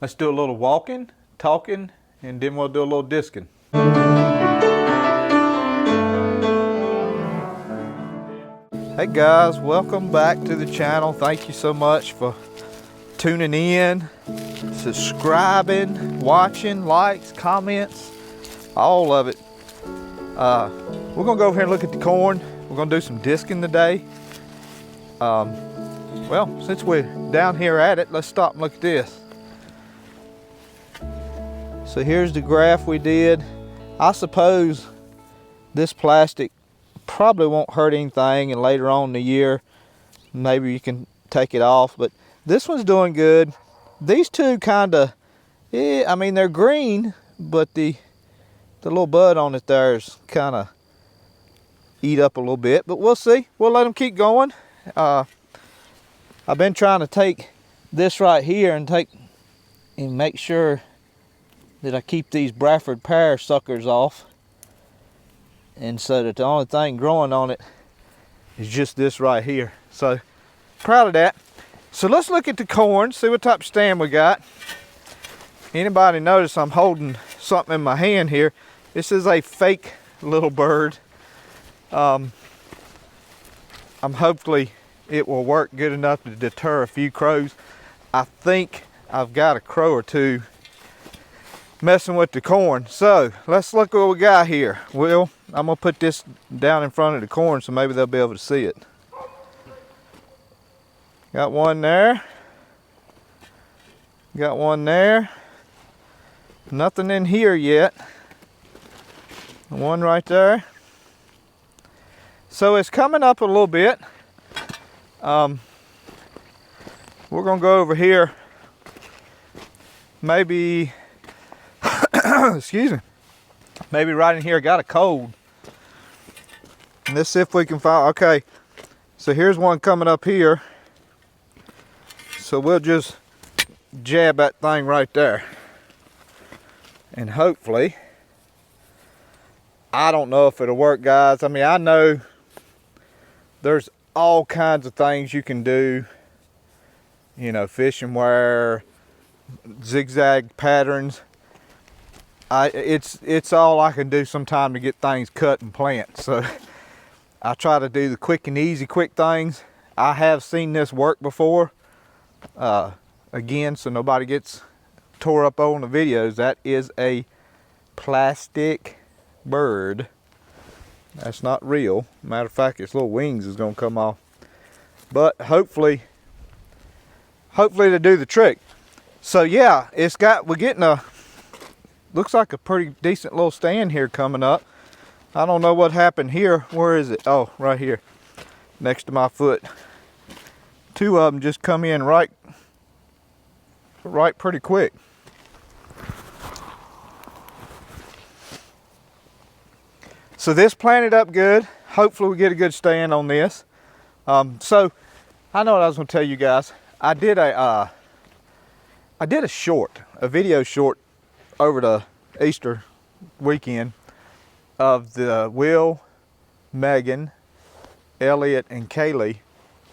Let's do a little walking, talking, and then we'll do a little discing. Hey guys, welcome back to the channel. Thank you so much for tuning in, subscribing, watching, likes, comments, all of it. We're gonna go over here and look at the corn. We're gonna do some disking today. Well, since we're down here at it, let's stop and look at this. So here's the graph we did. I suppose this plastic probably won't hurt anything, and later on in the year maybe you can take it off, but this one's doing good. These two kind of, I mean, they're green, but the little bud on it there is kind of eat up a little bit, but we'll see. We'll let them keep going. I've been trying to take this right here and make sure that I keep these Bradford pear suckers off, and so that the only thing growing on it is just this right here. So proud of that. So let's look at the corn, see what type of stand we got. Anybody notice I'm holding something in my hand here? This is a fake little bird. Hopefully it will work good enough to deter a few crows. I think I've got a crow or two messing with the corn. So let's look what we got here. Well, I'm gonna put this down in front of the corn so maybe they'll be able to see it. Got one there. Got one there. Nothing in here yet. One right there. So it's coming up a little bit. We're gonna go over here. Maybe excuse me, maybe right in here. Got a cold. And let's see if we can find, okay, so here's one coming up here. So we'll just jab that thing right there. And hopefully, I don't know if it'll work, guys. I mean, I know there's all kinds of things you can do. You know, fishing wire, zigzag patterns. It's all I can do sometime to get things cut and plant. So I try to do the quick and easy quick things. I have seen this work before. Again, so nobody gets tore up on the videos, that is a plastic bird. That's not real. Matter of fact, its little wings is gonna come off. But hopefully to do the trick. So yeah, we're getting a, looks like a pretty decent little stand here coming up. I don't know what happened here. Where is it? Oh, right here, next to my foot. Two of them just come in right pretty quick. So this planted up good. Hopefully we get a good stand on this. So I know what I was going to tell you guys. I did a video short over the Easter weekend of the Will, Megan, Elliot, and Kaylee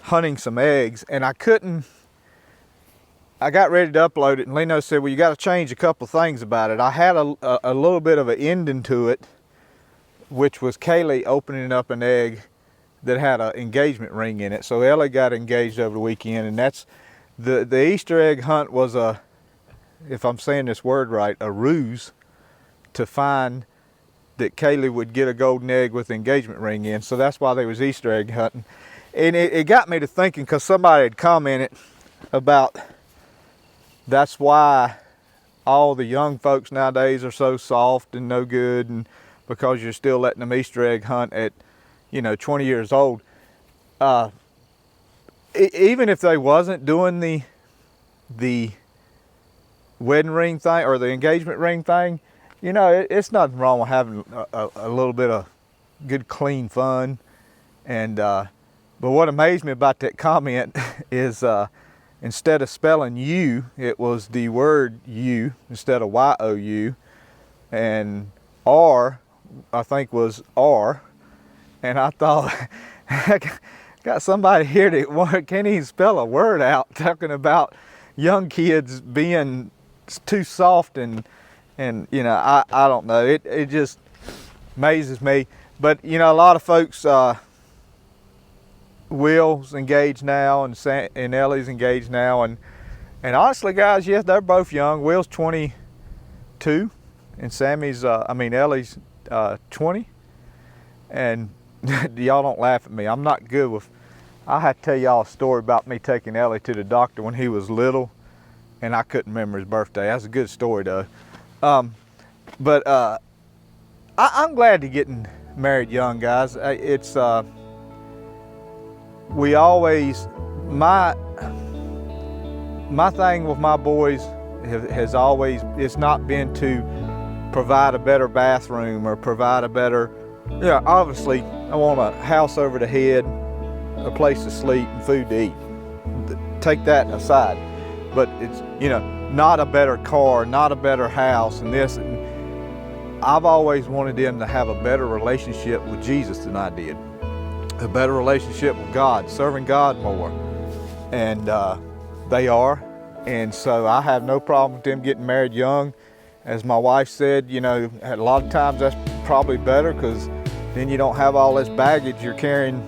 hunting some eggs, and I got ready to upload it, and Leno said, well, you got to change a couple things about it. I had a little bit of an ending to it, which was Kaylee opening up an egg that had an engagement ring in it. So Ellie got engaged over the weekend, and that's the Easter egg hunt was a, if I'm saying this word right, a ruse to find that Kaylee would get a golden egg with the engagement ring in. So that's why they was Easter egg hunting. And it got me to thinking, because somebody had commented about that's why all the young folks nowadays are so soft and no good, and because you're still letting them Easter egg hunt at, 20 years old. Even if they wasn't doing the wedding ring thing or the engagement ring thing, it's nothing wrong with having a little bit of good, clean fun. And but what amazed me about that comment is instead of spelling you, it was the word you instead of Y-O-U, and R, I think, was R. And I thought, got somebody here that can't even spell a word out, talking about young kids being too soft, and you know, I don't know, it just amazes me. But you know, a lot of folks, Will's engaged now, and Ellie's engaged now, and honestly guys, yes, they're both young. Will's 22 and Ellie's 20. And y'all don't laugh at me, I'm not good with, I had to tell y'all a story about me taking Ellie to the doctor when he was little, and I couldn't remember his birthday. That's a good story though. I'm glad to getting married young, guys. It's we always, my thing with my boys has always, it's not been to provide a better bathroom or provide a better, yeah, obviously I want a house over the head, a place to sleep, and food to eat. Take that aside. But it's, you know, not a better car, not a better house, and this. And I've always wanted them to have a better relationship with Jesus than I did. A better relationship with God, serving God more. And they are. And so I have no problem with them getting married young. As my wife said, you know, a lot of times that's probably better, because then you don't have all this baggage you're carrying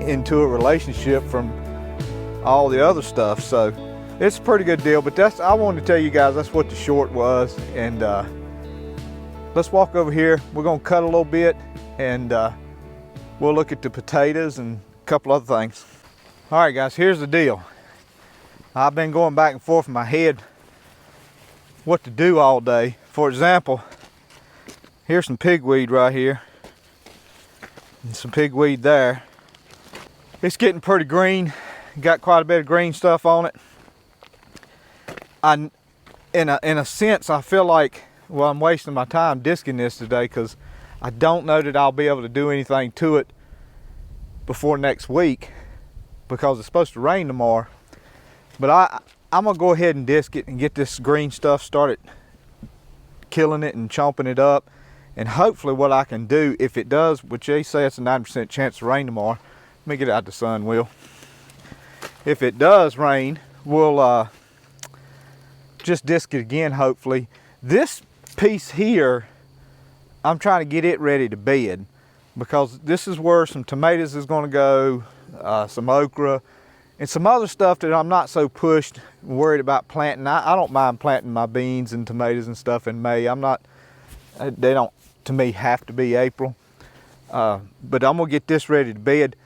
into a relationship from all the other stuff. So it's a pretty good deal. But that's, I wanted to tell you guys, that's what the short was. And let's walk over here. We're gonna cut a little bit, and we'll look at the potatoes and a couple other things. All right guys, here's the deal. I've been going back and forth in my head what to do all day. For example, here's some pigweed right here, and some pigweed there. It's getting pretty green. Got quite a bit of green stuff on it. In a sense, I feel like, well, I'm wasting my time disking this today, because I don't know that I'll be able to do anything to it before next week, because it's supposed to rain tomorrow. But I'm gonna go ahead and disc it and get this green stuff started killing it and chomping it up. And hopefully what I can do, if it does, which they say it's a 90% chance of rain tomorrow. Let me get it out the sun, Will. If it does rain, we'll just disc it again, hopefully. This piece here, I'm trying to get it ready to bed, because this is where some tomatoes is gonna go, some okra, and some other stuff that I'm not so pushed, worried about planting. I don't mind planting my beans and tomatoes and stuff in May. I'm not, they don't, to me, have to be April. But I'm gonna get this ready to bed.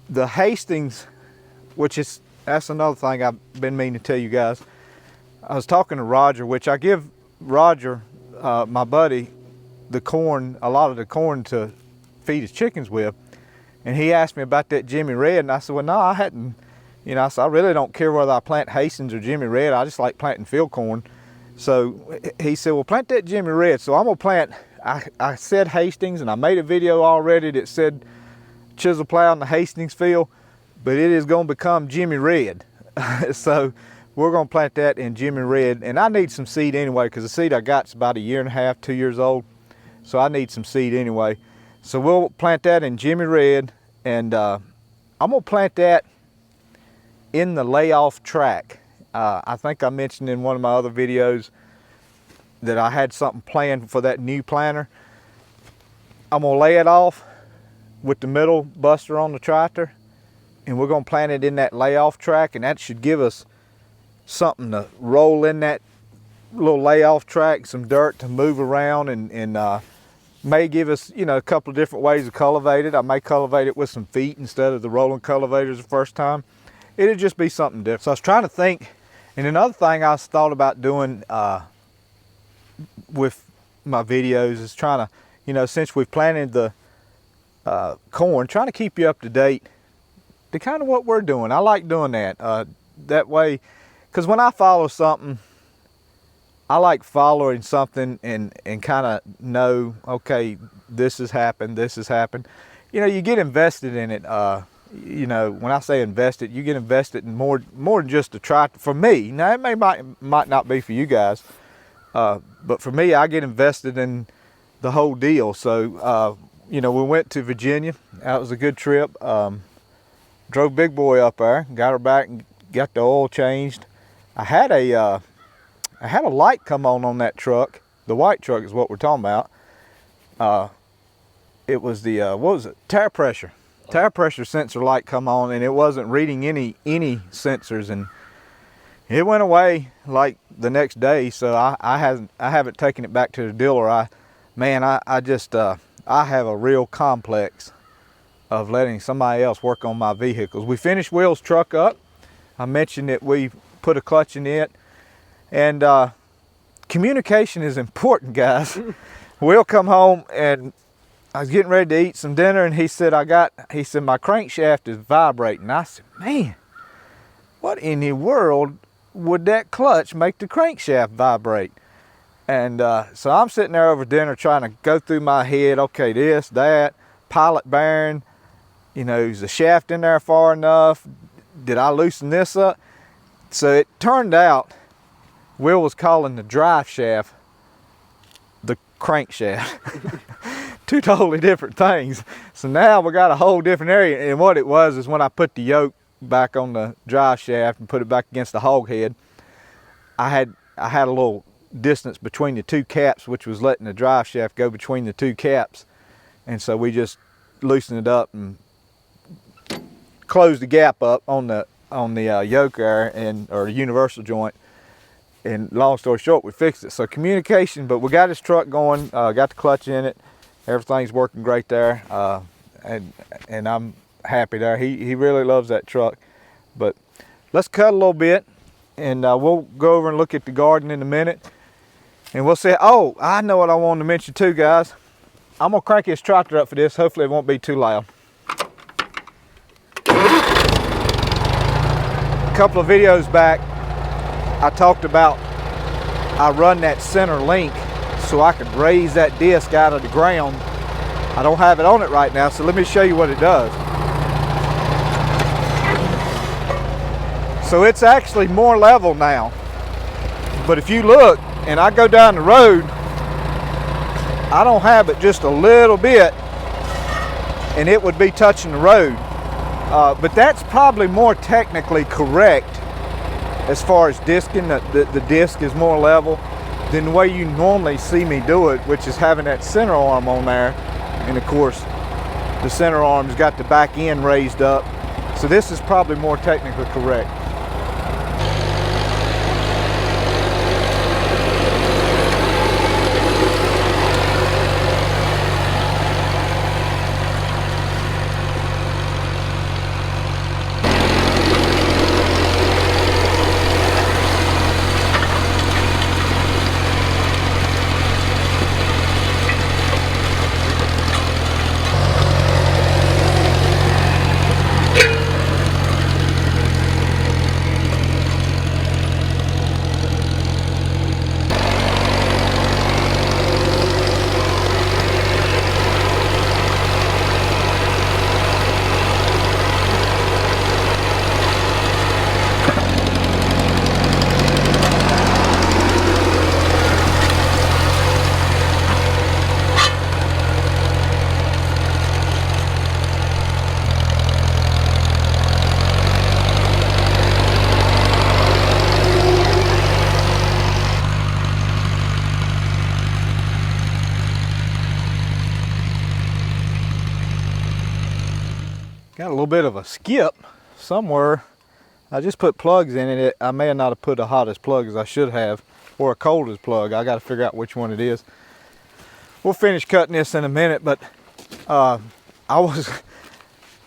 The Hastings, that's another thing I've been meaning to tell you guys. I was talking to Roger, which I give Roger, my buddy, the corn, a lot of the corn to feed his chickens with. And he asked me about that Jimmy Red, and I said, well, no, I hadn't, you know, I said, I really don't care whether I plant Hastings or Jimmy Red. I just like planting field corn. So he said, well, plant that Jimmy Red. So I'm gonna plant, I said Hastings, and I made a video already that said chisel plow in the Hastings field, but it is gonna become Jimmy Red. So we're gonna plant that in Jimmy Red. And I need some seed anyway, because the seed I got is about 1.5 years, 2 years old. So I need some seed anyway. So we'll plant that in Jimmy Red, and I'm gonna plant that in the layoff track. I think I mentioned in one of my other videos that I had something planned for that new planter. I'm gonna lay it off with the middle buster on the tractor, and we're gonna plant it in that layoff track, and that should give us something to roll in that little layoff track, some dirt to move around, and may give us, you know, a couple of different ways to cultivate it. I may cultivate it with some feet instead of the rolling cultivators the first time. It'll just be something different. So I was trying to think, and another thing I thought about doing with my videos is trying to, you know, since we've planted the corn, trying to keep you up to date to kind of what we're doing. I like doing that. That way, because when I follow something, I like following something and kind of know, okay, this has happened, this has happened. You know, you get invested in it. You know, when I say invested, you get invested in more than just a tractor. For me, now it might not be for you guys, but for me, I get invested in the whole deal. So, you know, we went to Virginia. That was a good trip. Drove Big Boy up there, got her back and got the oil changed. I had a I had a light come on that truck. The white truck is what we're talking about. It was the, what was it? Tire pressure. Tire pressure sensor light come on, and it wasn't reading any sensors, and it went away like the next day. So I haven't taken it back to the dealer. I have a real complex of letting somebody else work on my vehicles. We finished Will's truck up. I mentioned that we put a clutch in it, and communication is important, guys. Will come home, and I was getting ready to eat some dinner, and he said my crankshaft is vibrating. I said, man, what in the world would that clutch make the crankshaft vibrate? And so I'm sitting there over dinner trying to go through my head, okay, this, that, pilot bearing, you know, is the shaft in there far enough? Did I loosen this up? So it turned out Will was calling the drive shaft the crankshaft. Two totally different things. So now we got a whole different area, and what it was is when I put the yoke back on the drive shaft and put it back against the hog head, I had a little distance between the two caps, which was letting the drive shaft go between the two caps, and so we just loosened it up and closed the gap up on the yoke there, or the universal joint. And long story short, we fixed it. So communication, but we got his truck going, got the clutch in it, everything's working great there, and I'm happy there. He really loves that truck. But let's cut a little bit, and we'll go over and look at the garden in a minute, and we'll say, oh, I know what I wanted to mention too, guys. I'm gonna crank his tractor up for this. Hopefully it won't be too loud. A couple of videos back, I talked about I run that center link so I could raise that disc out of the ground. I don't have it on it right now, so let me show you what it does. So it's actually more level now. But if you look, and I go down the road, I don't have it just a little bit, and it would be touching the road. But that's probably more technically correct as far as discing. The disc is more level than the way you normally see me do it, which is having that center arm on there. And of course, the center arm's got the back end raised up. So this is probably more technically correct. Got a little bit of a skip somewhere. I just put plugs in it. I may not have put the hottest plug as I should have, or a coldest plug. I got to figure out which one it is. We'll finish cutting this in a minute, but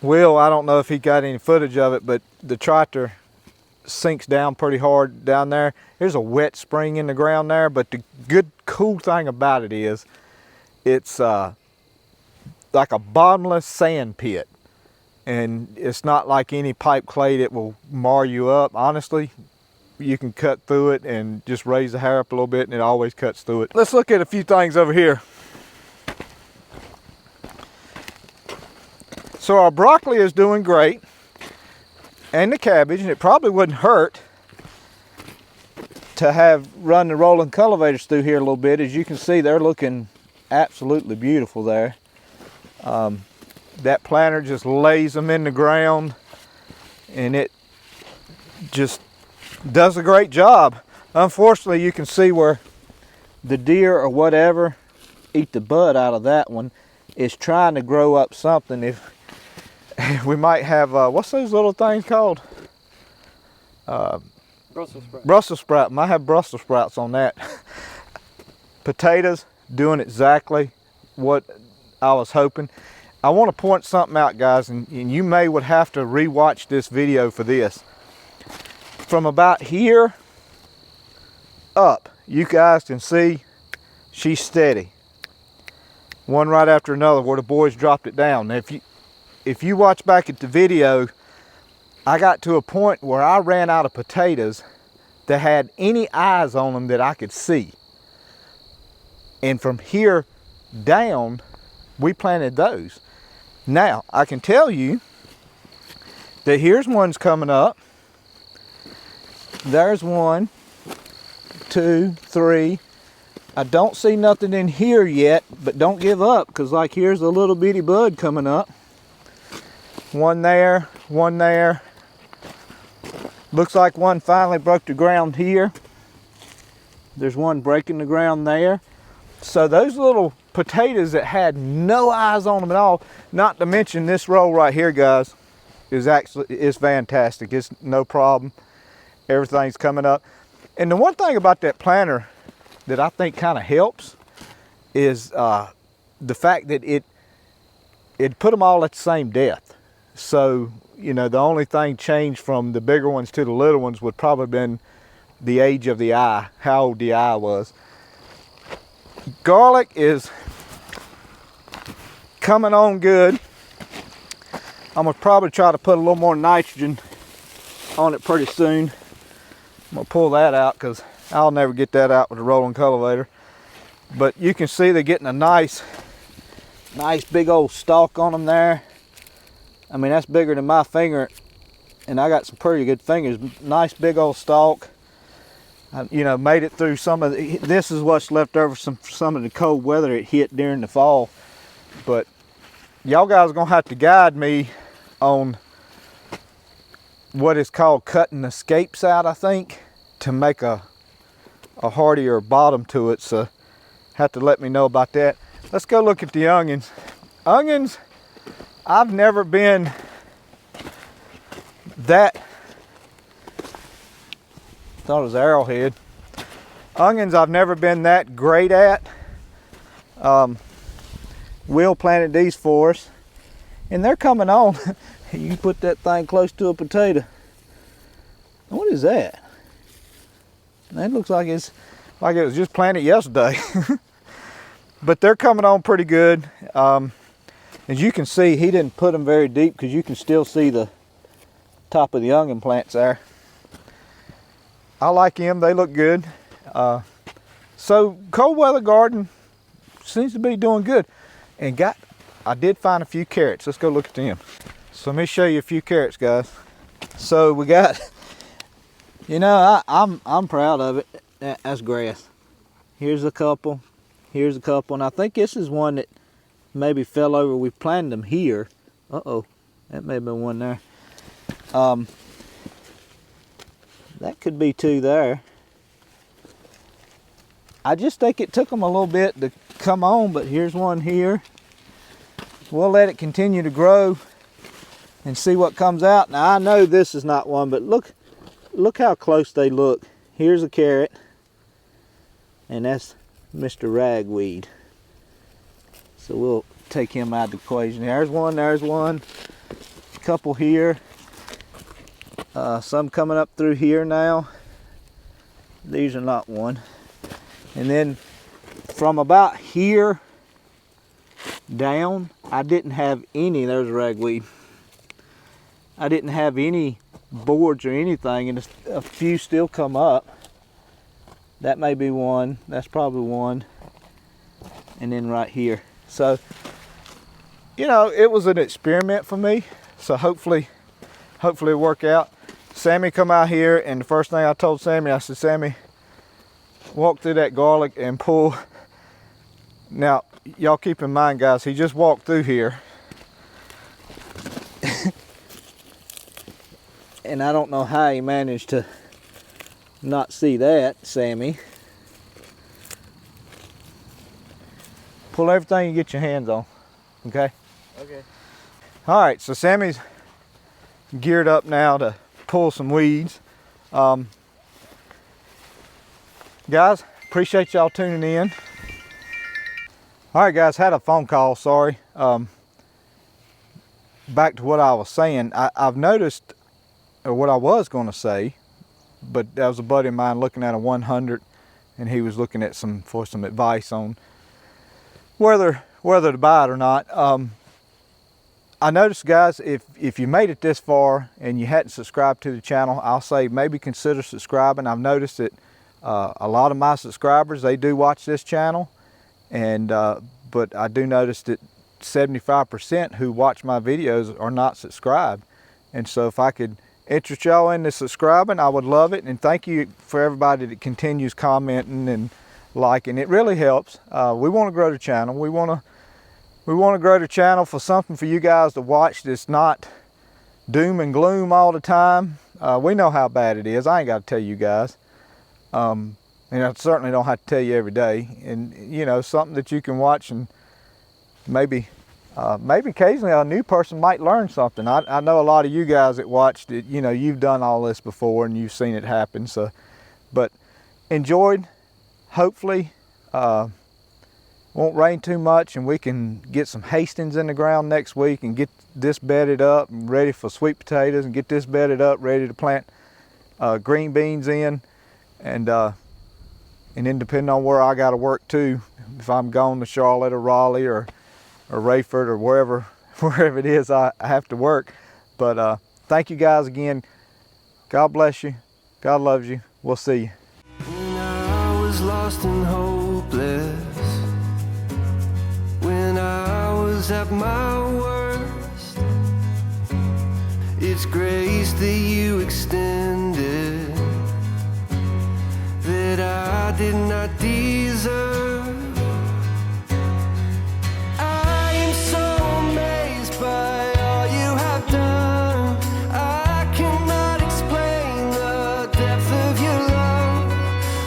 Will, I don't know if he got any footage of it, but the tractor sinks down pretty hard down there. There's a wet spring in the ground there, but the good cool thing about it is it's like a bottomless sand pit. And it's not like any pipe clay that will mar you up. Honestly, you can cut through it and just raise the hair up a little bit, and it always cuts through it. Let's look at a few things over here. So our broccoli is doing great, and the cabbage, and it probably wouldn't hurt to run the rolling cultivators through here a little bit. As you can see, they're looking absolutely beautiful there. That planter just lays them in the ground, and it just does a great job. Unfortunately, you can see where the deer or whatever eat the bud out of that one. Is trying to grow up something. If we might have, what's those little things called? Brussels sprouts. Brussels sprout. Might have Brussels sprouts on that. Potatoes doing exactly what I was hoping. I want to point something out, guys, and you would have to rewatch this video for this. From about here up, you guys can see she's steady. One right after another where the boys dropped it down. Now, if you watch back at the video, I got to a point where I ran out of potatoes that had any eyes on them that I could see. And from here down, we planted those. Now, I can tell you that here's one's coming up. There's 1, 2, 3. I don't see nothing in here yet, but don't give up, because like here's a little bitty bud coming up. One there, one there. Looks like one finally broke the ground here. There's one breaking the ground there. So those little potatoes that had no eyes on them at all, not to mention this row right here, guys, is fantastic. It's no problem. Everything's coming up. And the one thing about that planter that I think kind of helps is the fact that it put them all at the same depth. So, you know, the only thing changed from the bigger ones to the little ones would probably been the age of the eye, how old the eye was. Garlic is coming on good. I'm gonna probably try to put a little more nitrogen on it pretty soon. I'm gonna pull that out because I'll never get that out with a rolling cultivator. But you can see they're getting a nice big old stalk on them there. I mean, that's bigger than my finger, and I got some pretty good fingers. Nice big old stalk. You know, made it through some of the, this is what's left over from some of the cold weather it hit during the fall. But y'all guys are gonna have to guide me on what is called cutting the scapes out, I think, to make a hardier bottom to it. So have to let me know about that. Let's go look at the onions. Onions, I've never been that, thought it was arrowhead. Onions I've never been that great at. Will planted these for us, and they're coming on. You put that thing close to a potato. What is that? That looks like it was just planted yesterday. But they're coming on pretty good. As you can see, he didn't put them very deep because you can still see the top of the onion plants there. I like them, they look good. So cold weather garden seems to be doing good. And I did find a few carrots. Let's go look at them. So let me show you a few carrots, guys. So we got, you know, I'm proud of it. That's grass. Here's a couple, and I think this is one that maybe fell over. We planted them here. Uh-oh, that may have been one there. That could be 2 there. I just think it took them a little bit to come on, but here's one here. We'll let it continue to grow and see what comes out. Now I know this is not one, but look how close they look. Here's a carrot, and that's Mr. Ragweed. So we'll take him out of the equation. There's one, a couple here. Some coming up through here now. These are not one. And then from about here down, I didn't have any, there's ragweed. I didn't have any boards or anything, and a few still come up. That may be one, that's probably one. And then right here. So, you know, it was an experiment for me. So hopefully it'll work out. Sammy come out here, and the first thing I told Sammy, I said, Sammy, walk through that garlic and pull. Now, y'all keep in mind, guys, he just walked through here. And I don't know how he managed to not see that, Sammy. Pull everything you get your hands on, okay? Okay. All right, so Sammy's geared up now to pull some weeds. Guys, appreciate y'all tuning in. All right, guys, had a phone call, sorry. Back to what I was saying, I've noticed, or what I was gonna say, but that was a buddy of mine looking at a 100, and he was looking at for some advice on whether to buy it or not. I noticed, guys, if you made it this far and you hadn't subscribed to the channel, I'll say maybe consider subscribing. I've noticed that a lot of my subscribers, they do watch this channel, and but I do notice that 75% who watch my videos are not subscribed. And so if I could interest y'all into subscribing, I would love it. And thank you for everybody that continues commenting and liking. It really helps. We want to grow the channel. We want to grow the channel for something for you guys to watch that's not doom and gloom all the time. We know how bad it is. I ain't got to tell you guys. And I certainly don't have to tell you every day. And you know, something that you can watch, and maybe occasionally a new person might learn something. I know a lot of you guys that watched it, you know, you've done all this before and you've seen it happen. So, but enjoyed. Hopefully, won't rain too much, and we can get some Hastings in the ground next week and get this bedded up and ready for sweet potatoes, and get this bedded up ready to plant green beans in. And then depending on where I got to work too, if I'm going to Charlotte or Raleigh or Rayford or wherever it is I have to work. But thank you guys again. God bless you. God loves you. We'll see you. When I was lost and hopeless, when I was at my worst, it's grace that you extended that I did not deserve. I am so amazed by all you have done. I cannot explain the depth of your love.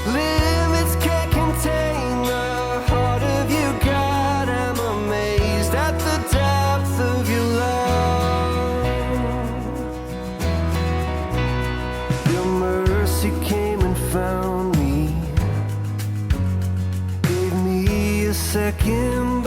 Limits can't contain the heart of you, God. I'm amazed at the depth of your love. Your mercy came and found me, gave me a second